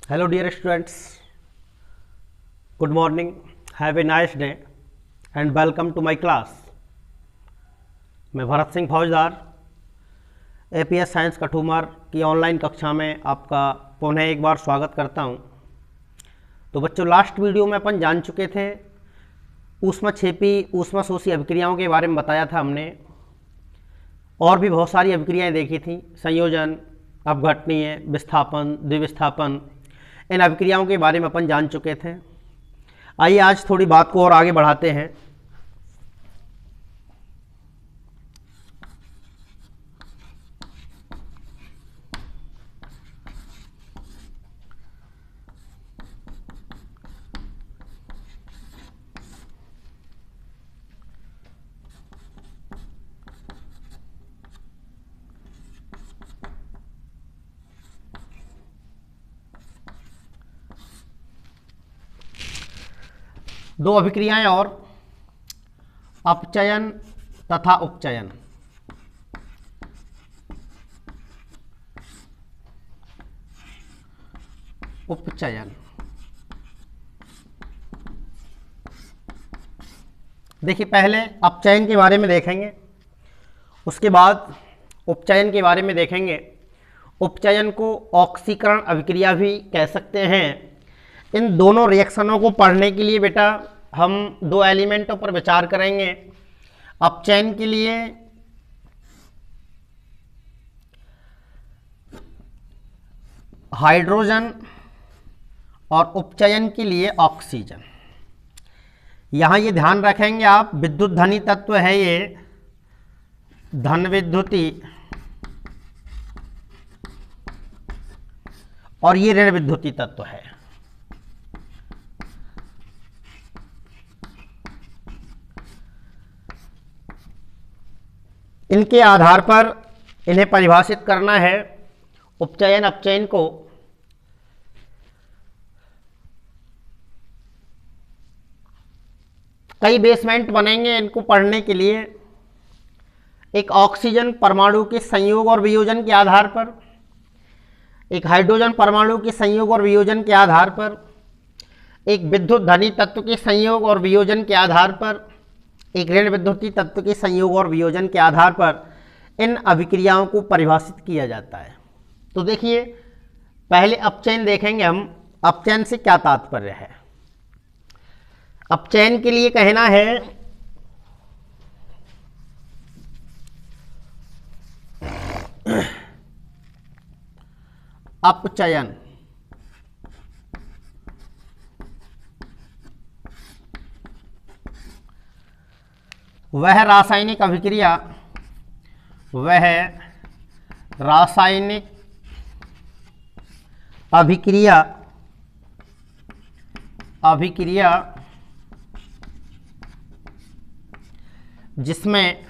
Hello dear students, good morning, have a nice day and welcome to my class। मैं भरत सिंह फौजदार APS science Kathumar की online कक्षा में आपका पुनः एक बार स्वागत करता हूं। तो बच्चों, लास्ट वीडियो में अपन जान चुके थे ऊष्मक्षेपी ऊष्मशोषी अभिक्रियाओं के बारे में बताया था हमने, और भी बहुत सारी अभिक्रियाएं देखी थी, संयोजन, अपघटनीय, विस्थापन, द्विविस्थापन। इन अभिक्रियाओं के बारे में अपन जान चुके थे। आइए आज थोड़ी बात को और आगे बढ़ाते हैं। दो अभिक्रियाएं और, अपचयन तथा उपचयन। उपचयन देखिए, पहले अपचयन के बारे में देखेंगे, उसके बाद उपचयन के बारे में देखेंगे। उपचयन को ऑक्सीकरण अभिक्रिया भी कह सकते हैं। इन दोनों रिएक्शनों को पढ़ने के लिए बेटा हम दो एलिमेंटों पर विचार करेंगे। अपचयन के लिए हाइड्रोजन और उपचयन के लिए ऑक्सीजन। यहां ये ध्यान रखेंगे आप, विद्युत धनी तत्व है ये, धन विद्युती, और ये ऋण विद्युती तत्व है। इनके आधार पर इन्हें परिभाषित करना है, उपचयन अपचयन को। कई बेसमेंट बनेंगे इनको पढ़ने के लिए। एक ऑक्सीजन परमाणु के संयोग और वियोजन के आधार पर, एक हाइड्रोजन परमाणु के संयोग और वियोजन के आधार पर, एक विद्युत धनी तत्व के संयोग और वियोजन के आधार पर, एक ऋण विद्युतीय तत्व के संयोग और वियोजन के आधार पर इन अभिक्रियाओं को परिभाषित किया जाता है। तो देखिए, पहले अपचयन देखेंगे हम। अपचयन से क्या तात्पर्य है? अपचयन के लिए कहना है अपचयन वह रासायनिक अभिक्रिया, वह रासायनिक अभिक्रिया जिसमें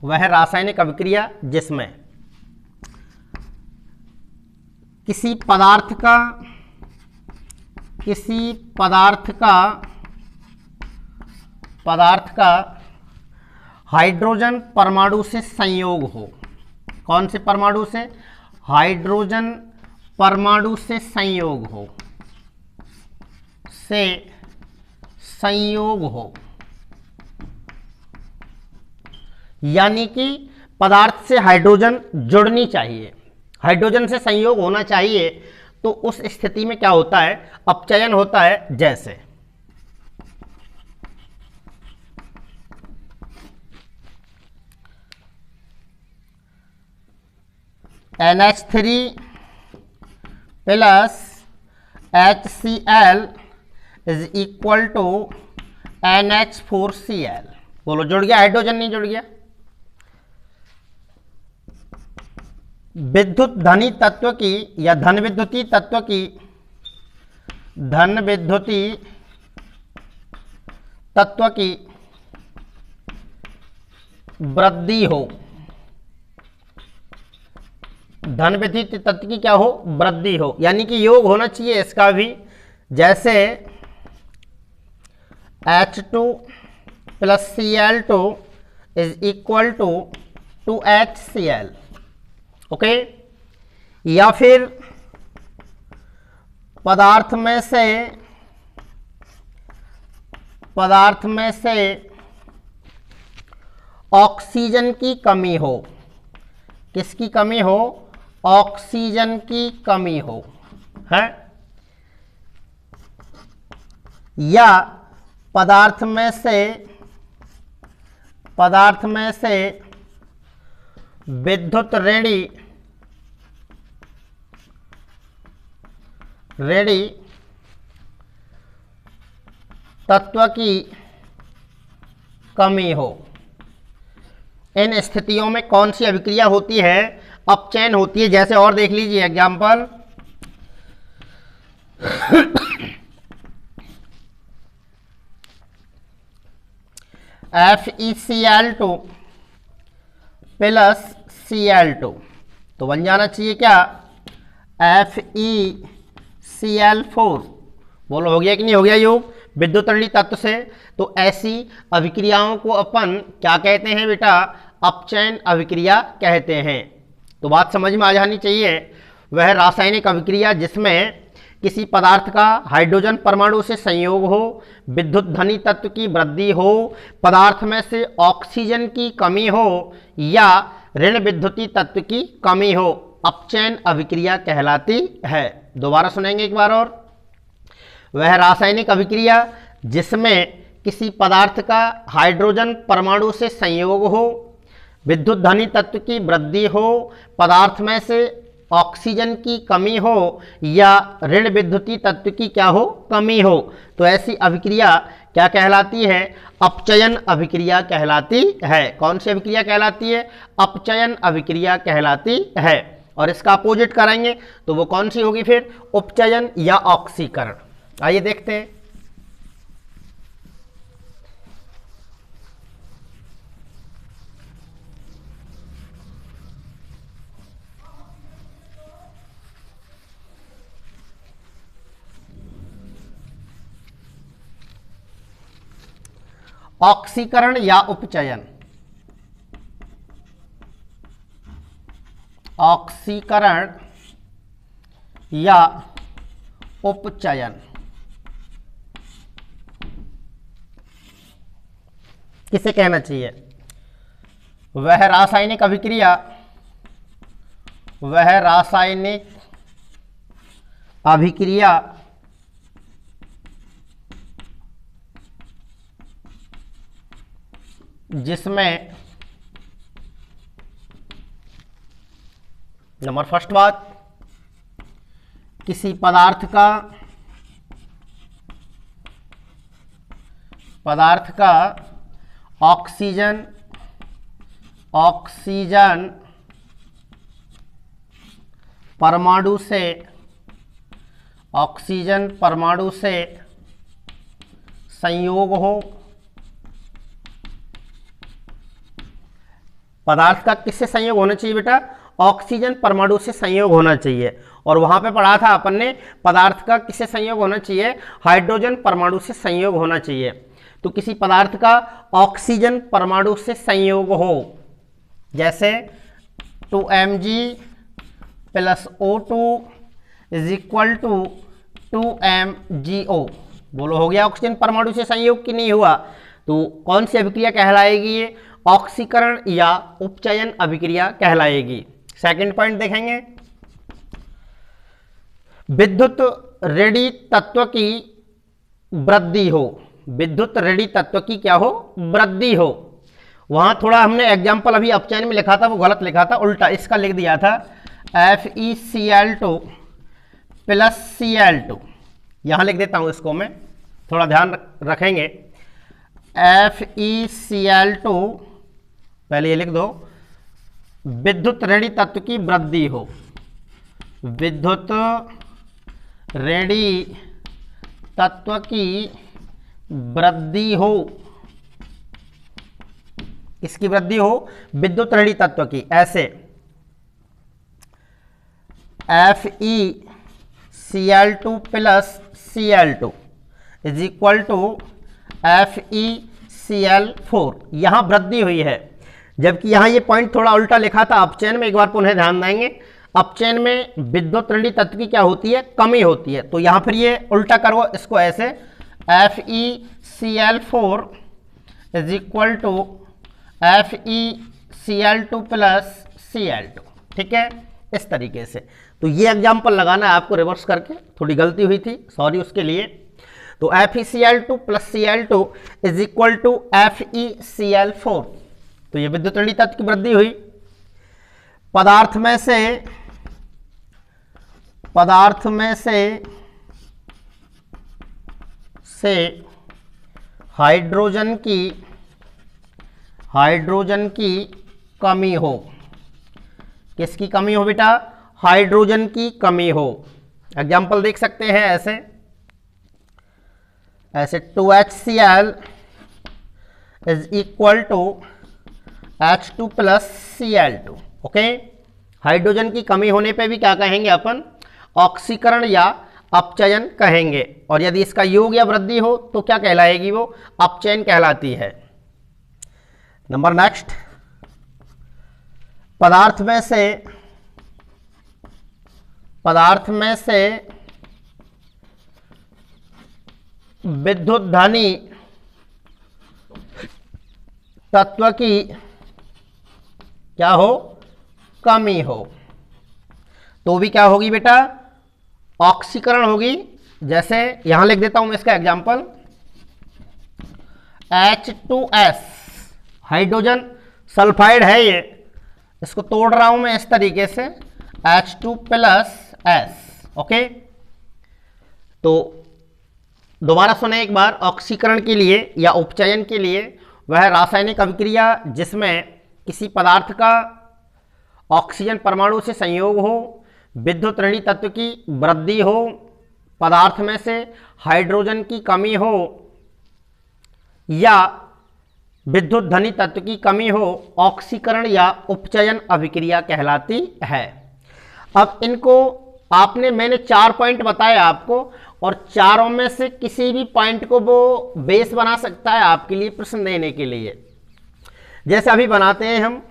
वह रासायनिक अभिक्रिया जिसमें किसी पदार्थ का हाइड्रोजन परमाणु से संयोग हो। कौन से परमाणु से? हाइड्रोजन परमाणु से संयोग हो, यानी कि पदार्थ से हाइड्रोजन जुड़नी चाहिए, हाइड्रोजन से संयोग होना चाहिए। तो उस स्थिति में क्या होता है? अपचयन होता है। जैसे NH3 plus HCl is equal to NH4Cl। बोलो, जुड़ गया? हाइड्रोजन नहीं जुड़ गया? विद्युत धनी तत्व की या धन विद्युतीय तत्व की वृद्धि हो, धन विद्युतीय तत्व की क्या हो? वृद्धि हो, यानी कि योग होना चाहिए इसका भी। जैसे H2 plus Cl2 is equal to 2HCl। Okay. या फिर पदार्थ में से ऑक्सीजन की कमी हो। किसकी कमी हो? ऑक्सीजन की कमी हो, है। या पदार्थ में से विद्युत ऋणी तत्व की कमी हो। इन स्थितियों में कौन सी अभिक्रिया होती है? अपचयन होती है। जैसे और देख लीजिए एग्जाम्पल, FeCl2 प्लस Cl2 तो बन जाना चाहिए क्या? FeCl4। बोलो हो गया कि नहीं हो गया योग विद्युत ऋणी तत्व से? तो ऐसी अभिक्रियाओं को अपन क्या कहते हैं बेटा? अपचयन अभिक्रिया कहते हैं। तो बात समझ में आ जानी चाहिए। वह रासायनिक अभिक्रिया जिसमें किसी पदार्थ का हाइड्रोजन परमाणु से संयोग हो, विद्युत धनी तत्व की वृद्धि हो, पदार्थ में से ऑक्सीजन की कमी हो या ऋण विद्युती तत्व की कमी हो, अपचयन अभिक्रिया कहलाती है। दोबारा सुनेंगे एक बार और। वह रासायनिक अभिक्रिया जिसमें किसी पदार्थ का हाइड्रोजन परमाणु से संयोग हो, विद्युत धनी तत्व की वृद्धि हो, पदार्थ में से ऑक्सीजन की कमी हो या ऋण विद्युती तत्व की क्या हो? कमी हो, तो ऐसी अभिक्रिया क्या कहलाती है? अपचयन अभिक्रिया कहलाती है। कौन सी अभिक्रिया कहलाती है? अपचयन अभिक्रिया कहलाती है। और इसका अपोजिट करेंगे तो वो कौन सी होगी फिर? उपचयन या ऑक्सीकरण। आइए देखते हैं। ऑक्सीकरण या उपचयन। ऑक्सीकरण या उपचयन किसे कहना चाहिए? वह रासायनिक अभिक्रिया जिसमें नंबर फर्स्ट बात, किसी पदार्थ का ऑक्सीजन परमाणु से संयोग हो। पदार्थ का किससे संयोग होना चाहिए बेटा? ऑक्सीजन परमाणु से संयोग होना चाहिए। और वहां पे पढ़ा था अपन ने, पदार्थ का किससे संयोग होना चाहिए? हाइड्रोजन परमाणु से संयोग होना चाहिए। तो किसी पदार्थ का ऑक्सीजन परमाणु से संयोग हो, जैसे 2Mg + O2 = 2MgO। बोलो हो गया ऑक्सीजन परमाणु से संयोग कि नहीं हुआ? तो कौन सी अभिक्रिया कहलाएगी ये? ऑक्सीकरण या उपचयन अभिक्रिया कहलाएगी। सेकंड पॉइंट देखेंगे, विद्युत ऋणी तत्व की वृद्धि हो। विद्युत ऋणी तत्व की क्या हो? वृद्धि हो। वहां थोड़ा हमने एग्जाम्पल अभी अपचयन में लिखा था, वो गलत लिखा था, उल्टा इसका लिख दिया था FeCl2 + Cl2। यहां लिख देता हूं इसको मैं, थोड़ा ध्यान रखेंगे। FeCl2 पहले ये लिख दो, विद्युत ऋणी तत्व की वृद्धि हो। विद्युत ऋणी तत्व की वृद्धि हो। किसकी वृद्धि हो? विद्युत ऋणी तत्व की। ऐसे FeCl2 + Cl2 = FeCl4। यहां वृद्धि हुई है। जबकि यहां ये पॉइंट थोड़ा उल्टा लिखा था अपचयन में, एक बार पुनः ध्यान देंगे। अपचयन में विद्युत ऋणात्मक तत्व की क्या होती है, कमी होती है। तो यहां फिर ये उल्टा करो इसको ऐसे, FeCl4 is equal to FeCl2 plus Cl2, ठीक है, इस तरीके से। तो ये एग्जाम्पल लगाना है आपको रिवर्स करके, थोड़ी गलती हुई थी, सॉरी उसके लिए। तो FeCl2 plus Cl2 is equal to FeCl4। तो ये विद्युत ऋणात्मक तत्व की वृद्धि हुई। पदार्थ में से हाइड्रोजन की कमी हो। किसकी कमी हो बेटा, हाइड्रोजन की कमी हो। एग्जाम्पल देख सकते हैं ऐसे 2HCl is equal to H2 plus Cl2, okay. Hydrogen की कमी होने पे भी क्या कहेंगे अपन, ऑक्सीकरण या अपचयन कहेंगे। और यदि इसका योग या वृद्धि हो तो क्या कहलाएगी, वो अपचयन कहलाती है। नंबर नेक्स्ट, पदार्थ में से विद्युत धनी तत्व की क्या हो, कमी हो, तो भी क्या होगी बेटा, ऑक्सीकरण होगी। जैसे यहां लिख देता हूं मैं इसका एग्जांपल, H2S, हाइड्रोजन सल्फाइड है ये, इसको तोड़ रहा हूं मैं इस तरीके से, H2 प्लस S, ओके। तो दोबारा सुने एक बार, ऑक्सीकरण के लिए या उपचयन के लिए वह रासायनिक अभिक्रिया जिसमें किसी पदार्थ का ऑक्सीजन परमाणु से संयोग हो, विद्युत ऋणात्मक तत्व की वृद्धि हो, पदार्थ में से हाइड्रोजन की कमी हो या विद्युत धनी तत्व की कमी हो, ऑक्सीकरण या उपचयन अभिक्रिया कहलाती है। अब इनको मैंने 4 पॉइंट बताए आपको, और चारों में से किसी भी पॉइंट को वो बेस बना सकता है आपके लिए प्रश्न देने के लिए। जैसे अभी बनाते हैं हम,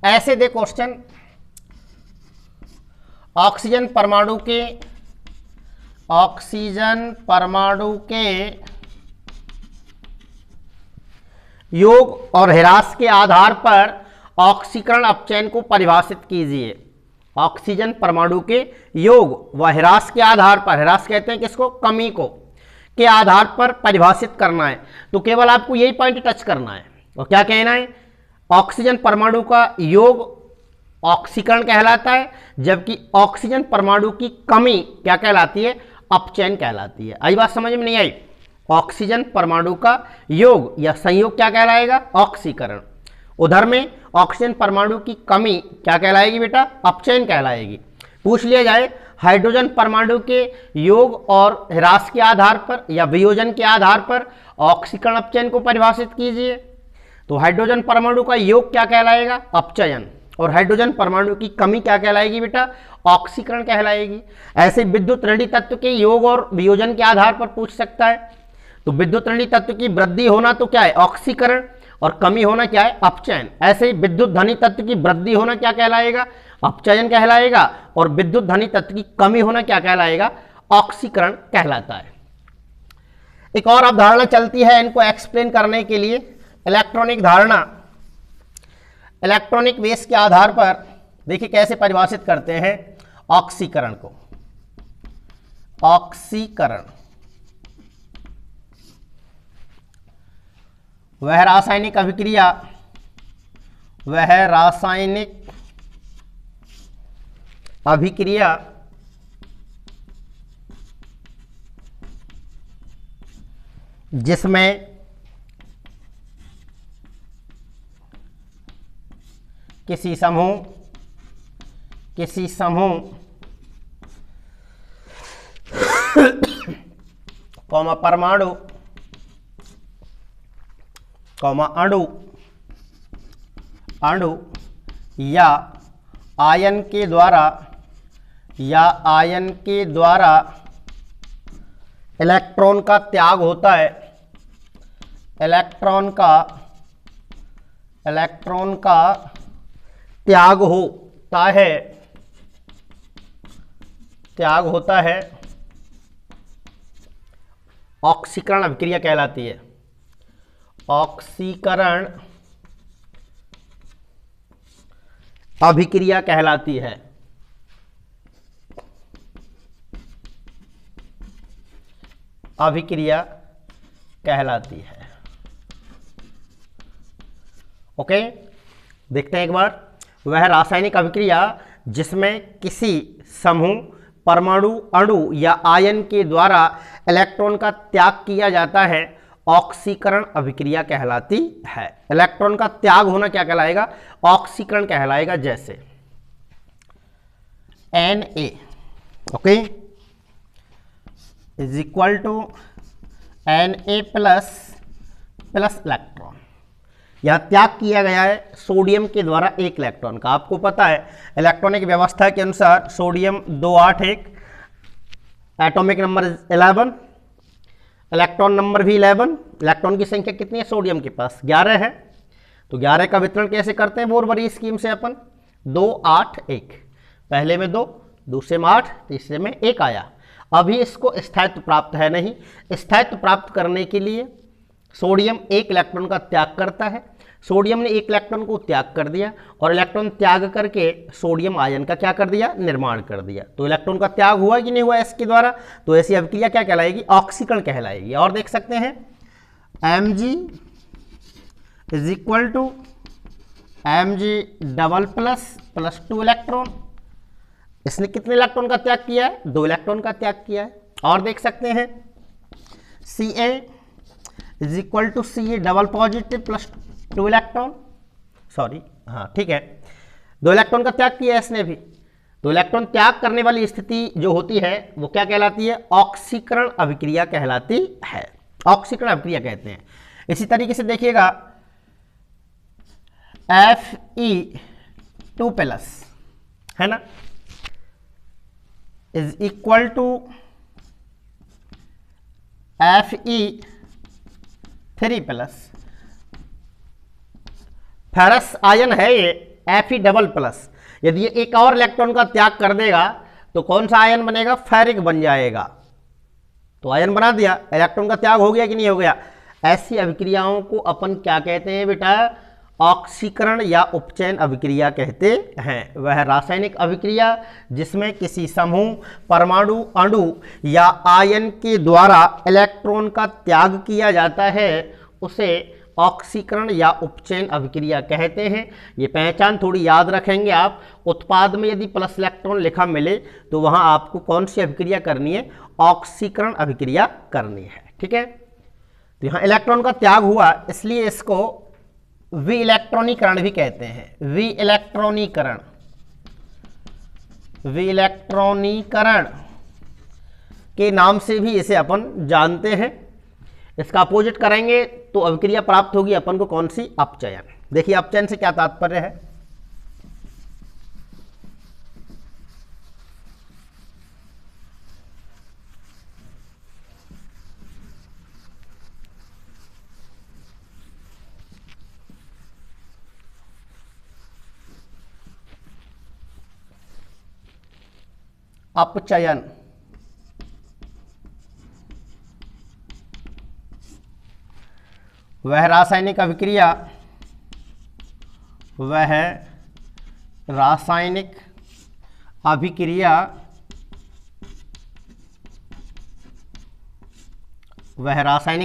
ऐसे दे क्वेश्चन, ऑक्सीजन परमाणु के योग और ह्रास के आधार पर ऑक्सीकरण अपचयन को परिभाषित कीजिए। ऑक्सीजन परमाणु के योग व ह्रास के आधार पर, ह्रास कहते हैं किसको, कमी को, के आधार पर परिभाषित करना है। तो केवल आपको यही पॉइंट टच करना है। और क्या कहना है, ऑक्सीजन परमाणु का योग ऑक्सीकरण कहलाता है, जबकि ऑक्सीजन परमाणु की कमी क्या कहलाती है, अपचयन कहलाती है। आई बात समझ में नहीं आई? ऑक्सीजन परमाणु का योग या संयोग क्या कहलाएगा, ऑक्सीकरण। उधर में ऑक्सीजन परमाणु की कमी क्या कहलाएगी बेटा, अपचयन कहलाएगी। पूछ लिया जाए हाइड्रोजन परमाणु के योग और ह्रास के आधार पर या वियोजन के आधार पर ऑक्सीकरण अपचयन को परिभाषित कीजिए, तो हाइड्रोजन परमाणु का योग क्या कहलाएगा, अपचयन, और हाइड्रोजन परमाणु की कमी क्या कहलाएगी बेटा, ऑक्सीकरण कहलाएगी। ऐसे विद्युत ऋणात्मक तत्व के योग और वियोजन के आधार पर पूछ सकता है। तो विद्युत ऋणात्मक तत्व की वृद्धि होना तो क्या है, ऑक्सीकरण, और कमी होना क्या है, अपचयन। ऐसे ही विद्युत धनी तत्व की वृद्धि होना क्या कहलाएगा, अपचयन कहलाएगा, और विद्युत धनी तत्व की कमी होना क्या कहलाएगा, ऑक्सीकरण कहलाता है। एक और अवधारणा चलती है इनको एक्सप्लेन करने के लिए, इलेक्ट्रॉनिक धारणा। इलेक्ट्रॉनिक बेस के आधार पर देखिए कैसे परिभाषित करते हैं ऑक्सीकरण को। ऑक्सीकरण वह रासायनिक अभिक्रिया जिसमें किसी समूह परमाणु कॉमा अणु या आयन के द्वारा इलेक्ट्रॉन का त्याग होता है, इलेक्ट्रॉन का त्याग होता है ऑक्सीकरण अभिक्रिया कहलाती है। ऑक्सीकरण अभिक्रिया कहलाती है। ओके, देखते हैं एक बार। वह रासायनिक अभिक्रिया जिसमें किसी समूह, परमाणु, अणु या आयन के द्वारा इलेक्ट्रॉन का त्याग किया जाता है ऑक्सीकरण अभिक्रिया कहलाती है। इलेक्ट्रॉन का त्याग होना क्या कहलाएगा? ऑक्सीकरण कहलाएगा। जैसे Na, okay, is equal to Na plus electron. यह त्याग किया गया है सोडियम के द्वारा एक इलेक्ट्रॉन का। आपको पता है इलेक्ट्रॉनिक व्यवस्था के अनुसार sodium 281, atomic number 11, electron number भी 11। इलेक्ट्रॉन की संख्या कितनी है सोडियम के पास? 11 है। तो 11 का वितरण कैसे करते हैं बोरबरी स्कीम से? अपन 2, 8, 1, पहले में 2, दूसरे में 8, तीसरे में 1 आया। अभी इसको स्थायित्व प्राप्त है नहीं। स्थायित्व प्राप्त करने के लिए सोडियम एक इलेक्ट्रॉन का त्याग करता है। सोडियम ने एक इलेक्ट्रॉन को त्याग कर दिया और इलेक्ट्रॉन त्याग करके सोडियम आयन का क्या कर दिया? निर्माण कर दिया। तो इलेक्ट्रॉन का त्याग हुआ कि नहीं हुआ इसके द्वारा? तो ऐसी अभिक्रिया क्या कहलाएगी? ऑक्सीकरण कहलाएगी। और देख सकते हैं Mg is equal to Mg double plus 2 electron. इसने कितने इलेक्ट्रॉन का त्याग किया है? 2 इलेक्ट्रॉन का त्याग किया है। और देख सकते हैं Ca is equal to Ca double positive plus 2 electron, sorry, हाँ ठीक है, 2 इलेक्ट्रॉन का त्याग किया है इसने भी। तो इलेक्ट्रॉन त्याग करने वाली स्थिति जो होती है वो क्या कहलाती है? ऑक्सीकरण अभिक्रिया कहलाती है। ऑक्सीकरण अभिक्रिया कहते हैं। इसी तरीके से देखिएगा Fe2 प्लस है ना, is equal to Fe3 plus. Ferrous ion है ये Fe डबल प्लस। यदि ये एक और इलेक्ट्रॉन का त्याग कर देगा तो कौन सा आयन बनेगा? फेरिक बन जाएगा। तो आयन बना दिया, इलेक्ट्रॉन का त्याग हो गया कि नहीं हो गया? ऐसी अभिक्रियाओं को अपन क्या कहते हैं बेटा? ऑक्सीकरण या उपचयन अभिक्रिया कहते हैं। वह रासायनिक अभिक्रिया जिसमें किसी समूह, परमाणु, अणु या आयन के द्वारा इलेक्ट्रॉन का त्याग किया जाता है उसे ऑक्सीकरण या उपचयन अभिक्रिया कहते हैं। ये पहचान थोड़ी याद रखेंगे आप। उत्पाद में यदि प्लस इलेक्ट्रॉन लिखा मिले तो वहां आपको कौन सी अभिक्रिया करनी है? ऑक्सीकरण अभिक्रिया करनी है। ठीक है, तो यहां इलेक्ट्रॉन का त्याग हुआ इसलिए इसको विइलेक्ट्रॉनीकरण भी कहते हैं। विइलेक्ट्रॉनीकरण के नाम से भी इसे अपन जानते हैं। इसका अपोजिट करेंगे तो अभिक्रिया प्राप्त होगी अपन को कौन सी? अपचयन। देखिए अपचयन से क्या तात्पर्य है? अपचयन वह रासायनिक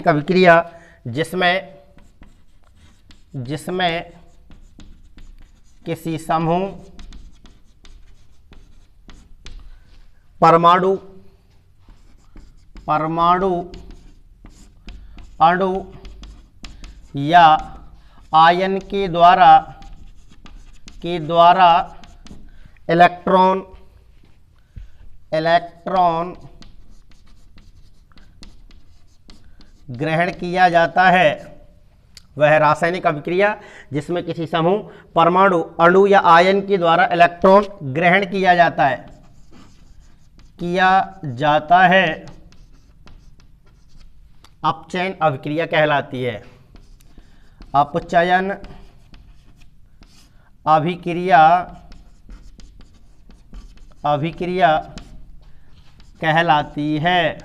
अभिक्रिया जिसमें किसी समूह, परमाणु, अणु या आयन के द्वारा इलेक्ट्रॉन ग्रहण किया जाता है वह रासायनिक अभिक्रिया जिसमें किसी समूह, परमाणु, अणु या आयन के द्वारा इलेक्ट्रॉन ग्रहण किया जाता है अपचयन अभिक्रिया कहलाती है। अपचयन अभिक्रिया कहलाती है।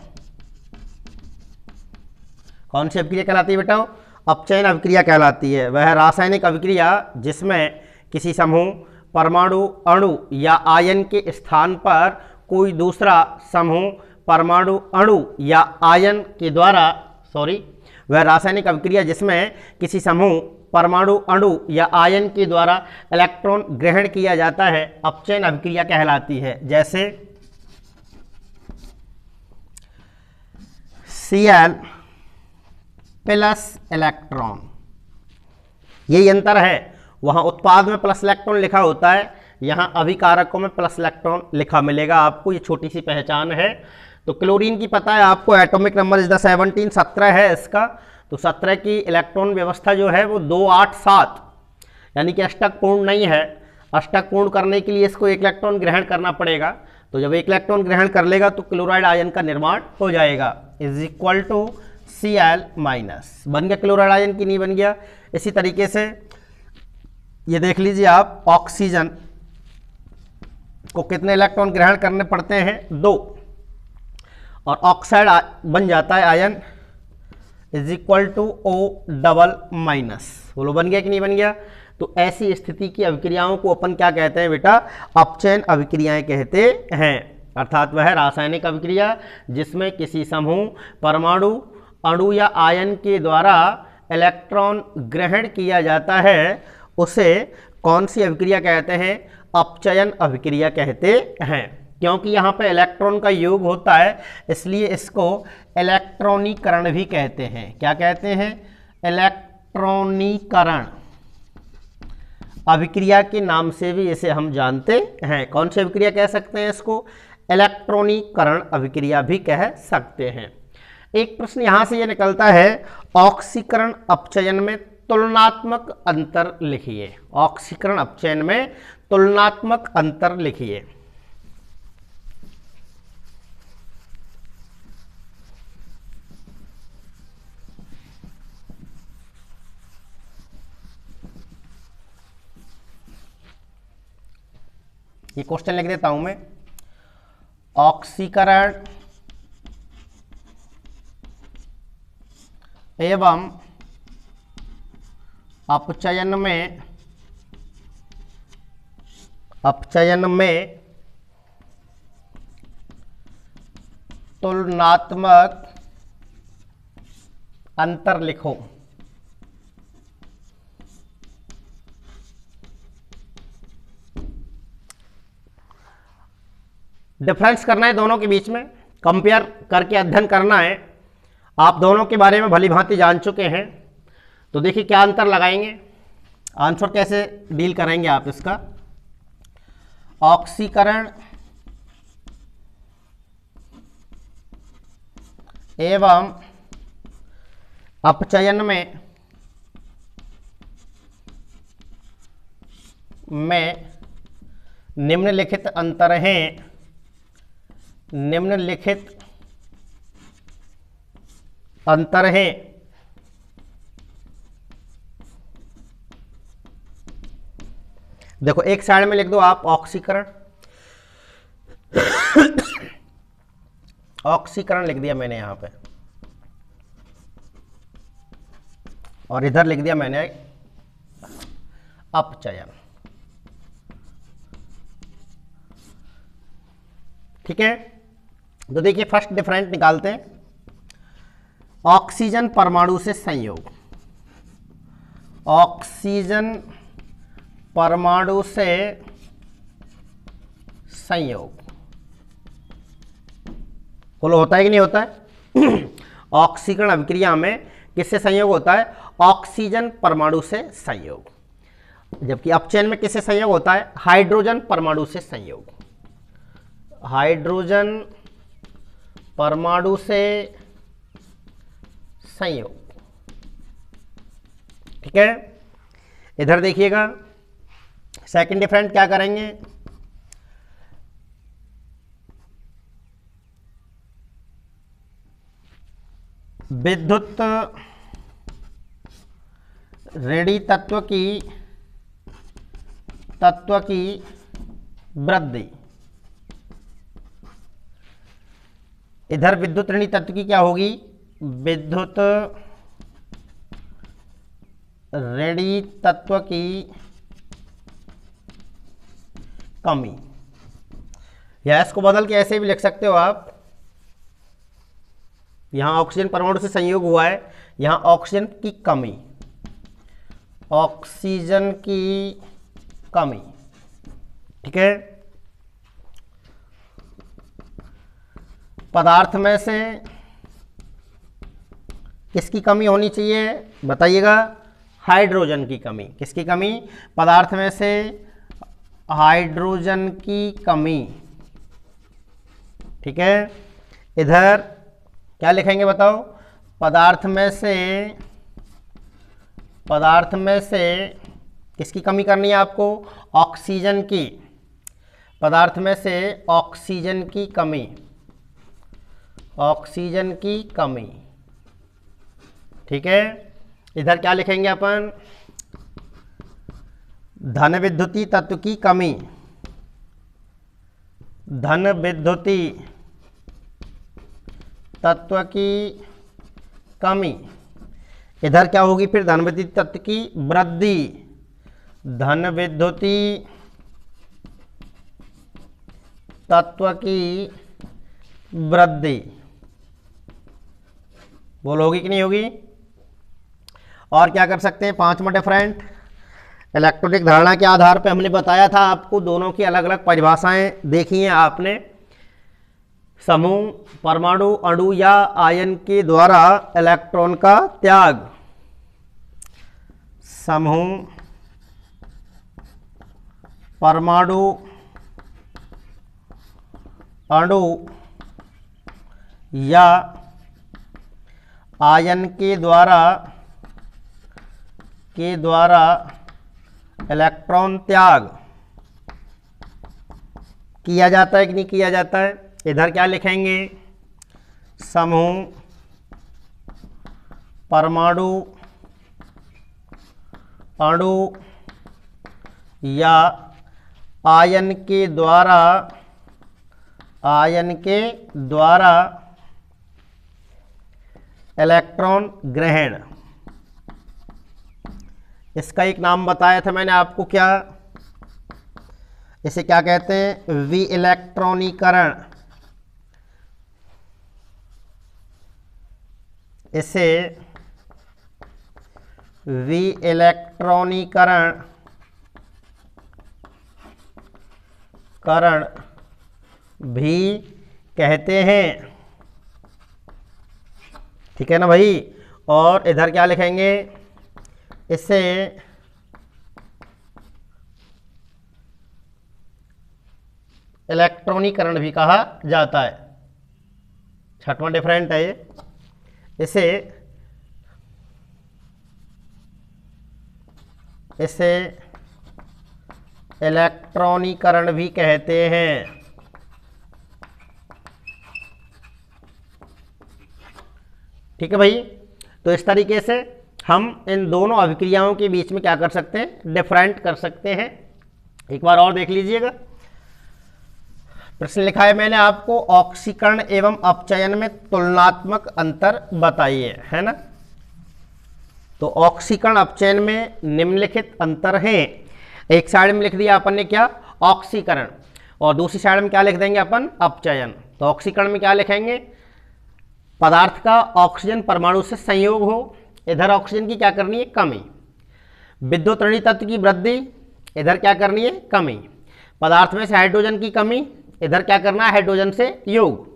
कौन सी अभिक्रिया कहलाती है बेटा? अपचयन अभिक्रिया कहलाती है। वह रासायनिक अभिक्रिया जिसमें किसी समूह, परमाणु, अणु या आयन के स्थान पर कोई दूसरा समूह, परमाणु, अणु या आयन के द्वारा वह रासायनिक अभिक्रिया जिसमें किसी समूह, परमाणु, अणु या आयन के द्वारा इलेक्ट्रॉन ग्रहण किया जाता है अपचयन अभिक्रिया कहलाती है। जैसे Cl प्लस इलेक्ट्रॉन, यही अंतर है। वहाँ उत्पाद में प्लस इलेक्ट्रॉन लिखा होता है, यहाँ अभिकारकों में प्लस इलेक्ट्रॉन लिखा मिलेगा आपको। ये छोटी सी पहचान है। तो क्लोरीन की पता है आपको, एटॉमिक नंबर इज द 17, 17 है इसका। तो 17 की इलेक्ट्रॉन व्यवस्था जो है वो 2, 8, 7, यानी कि अष्टक पूर्ण नहीं है। अष्टक पूर्ण करने के लिए इसको 1 इलेक्ट्रॉन ग्रहण करना पड़ेगा। तो जब 1 इलेक्ट्रॉन ग्रहण कर लेगा तो क्लोराइड आयन का निर्माण हो जाएगा, is equal to Cl minus. बन गया क्लोराइड आयन की नहीं बन गया। इसी तरीके से ये देख लीजिए आप, ऑक्सीजन को कितने इलेक्ट्रॉन ग्रहण करने पड़ते हैं? 2, और ऑक्साइड बन जाता है ion, is equal to O double minus. बोलो बन गया कि नहीं बन गया? तो ऐसी स्थिति की अभिक्रियाओं को अपन क्या कहते हैं बेटा? अपचयन अभिक्रियाएं कहते हैं। अर्थात वह रासायनिक अभिक्रिया जिसमें किसी समूह, परमाणु, अणु या आयन के द्वारा इलेक्ट्रॉन ग्रहण किया जाता है उसे कौन सी अभिक्रिया कहते हैं? अपचयन अभिक्रिया कहते हैं। क्योंकि यहाँ पे इलेक्ट्रॉन का योग होता है इसलिए इसको इलेक्ट्रॉनीकरण भी कहते हैं। क्या कहते हैं? इलेक्ट्रॉनीकरण अभिक्रिया के नाम से भी इसे हम जानते हैं। कौन सी अभिक्रिया कह सकते हैं इसको? इलेक्ट्रॉनीकरण अभिक्रिया भी कह सकते हैं। एक प्रश्न यहां से यह निकलता है, ऑक्सीकरण अपचयन में तुलनात्मक अंतर लिखिए। ऑक्सीकरण अपचयन में तुलनात्मक अंतर लिखिए। ये क्वेश्चन लिख देता हूं मैं। ऑक्सीकरण एवं अपचयन में तुलनात्मक अंतर लिखो। डिफरेंस करना है दोनों के बीच में, कंपेयर करके अध्ययन करना है। आप दोनों के बारे में भली भांति जान चुके हैं, तो देखिए क्या अंतर लगाएंगे, आंसर कैसे डील करेंगे आप इसका। ऑक्सीकरण एवं अपचयन में निम्नलिखित अंतर हैं। निम्नलिखित अंतर है। देखो एक साइड में लिख दो आप ऑक्सीकरण, ऑक्सीकरण लिख दिया मैंने यहां पे, और इधर लिख दिया मैंने अपचयन। ठीक है, तो देखिए फर्स्ट डिफरेंट निकालते हैं। ऑक्सीजन परमाणु से संयोग, ऑक्सीजन परमाणु से संयोग बोलो होता है कि नहीं होता है? ऑक्सीकरण अभिक्रिया में किससे संयोग होता है? ऑक्सीजन परमाणु से संयोग। जबकि अपचयन में किससे संयोग होता है? हाइड्रोजन परमाणु से संयोग। हाइड्रोजन परमाणु से संयोग। ठीक है। इधर देखिएगा, सेकंड डिफरेंट क्या करेंगे, विद्युत ऋणी तत्व की वृद्धि। इधर विद्युत ऋणी तत्व की क्या होगी, विद्युत ऋणी तत्व की कमी, या इसको बदल के ऐसे भी लिख सकते हो आप, यहां ऑक्सीजन परमाणु से संयोग हुआ है, यहां ऑक्सीजन की कमी, ऑक्सीजन की कमी, ठीक है। पदार्थ में से किसकी कमी होनी चाहिए बताइएगा, हाइड्रोजन की कमी। किसकी कमी, पदार्थ में से हाइड्रोजन की कमी, ठीक है। इधर क्या लिखेंगे बताओ, पदार्थ में से किसकी कमी करनी है आपको, ऑक्सीजन की, पदार्थ में से ऑक्सीजन की कमी, ऑक्सीजन की कमी, ठीक है। इधर क्या लिखेंगे अपन, धन विद्युतीय तत्व की कमी, धन विद्युतीय तत्व की कमी। इधर क्या होगी फिर, धन विद्युतीय तत्व की वृद्धि, धन विद्युतीय तत्व की वृद्धि। बोलो होगी कि नहीं होगी। और क्या कर सकते हैं, पांचवा डिफरेंट, इलेक्ट्रॉनिक धारणा के आधार पर हमने बताया था आपको, दोनों की अलग अलग परिभाषाएं देखी हैं आपने। समूह, परमाणु, अणु या आयन के द्वारा इलेक्ट्रॉन का त्याग, समूह, परमाणु, अणु या आयन के द्वारा इलेक्ट्रॉन त्याग किया जाता है कि नहीं किया जाता है। इधर क्या लिखेंगे, समूह, परमाणु, अणु या आयन के द्वारा इलेक्ट्रॉन ग्रहण। इसका एक नाम बताया था मैंने आपको, क्या, इसे क्या कहते हैं, विइलेक्ट्रॉनीकरण। इसे विइलेक्ट्रॉनीकरण भी कहते हैं, ठीक है ना भाई। और इधर क्या लिखेंगे, इसे इलेक्ट्रॉनीकरण भी कहा जाता है। छठवां डिफरेंट है ये, इसे इलेक्ट्रॉनीकरण भी कहते हैं, ठीक है भाई। तो इस तरीके से हम इन दोनों अभिक्रियाओं के बीच में क्या कर सकते हैं, डिफरेंट कर सकते हैं। एक बार और देख लीजिएगा, प्रश्न लिखा है मैंने आपको, ऑक्सीकरण एवं अपचयन में तुलनात्मक अंतर बताइए, है ना। तो ऑक्सीकरण अपचयन में निम्नलिखित अंतर हैं। एक साइड में लिख दिया अपन ने क्या, ऑक्सीकरण, और दूसरी साइड में क्या लिख देंगे अपन, अपचयन। तो ऑक्सीकरण में क्या लिखेंगे, पदार्थ का ऑक्सीजन परमाणु से संयोग हो, इधर ऑक्सीजन की क्या करनी है, कमी। विद्युत ऋणी तत्व की वृद्धि, इधर क्या करनी है, कमी। पदार्थ में से हाइड्रोजन की कमी, इधर क्या करना है, हाइड्रोजन से योग।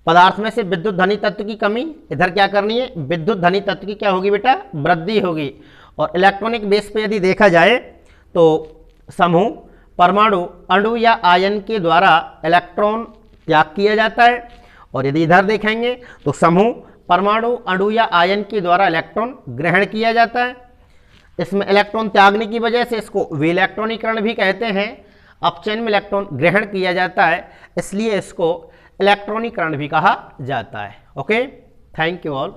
पदार्थ में से विद्युत धनी तत्व की कमी, इधर क्या करनी है, विद्युत धनी तत्व की क्या होगी बेटा, वृद्धि होगी। और इलेक्ट्रॉनिक बेस पे यदि देखा जाए तो समूह, परमाणु, अणु या आयन के द्वारा इलेक्ट्रॉन त्याग किया जाता है। और यदि इधर देखेंगे तो समूह, परमाणु, अणु या आयन के द्वारा इलेक्ट्रॉन ग्रहण किया जाता है। इसमें इलेक्ट्रॉन त्यागने की वजह से इसको विइलेक्ट्रॉनीकरण भी कहते हैं। अपचयन में इलेक्ट्रॉन ग्रहण किया जाता है, इसलिए इसको इलेक्ट्रॉनीकरण भी कहा जाता है। Okay, thank you all.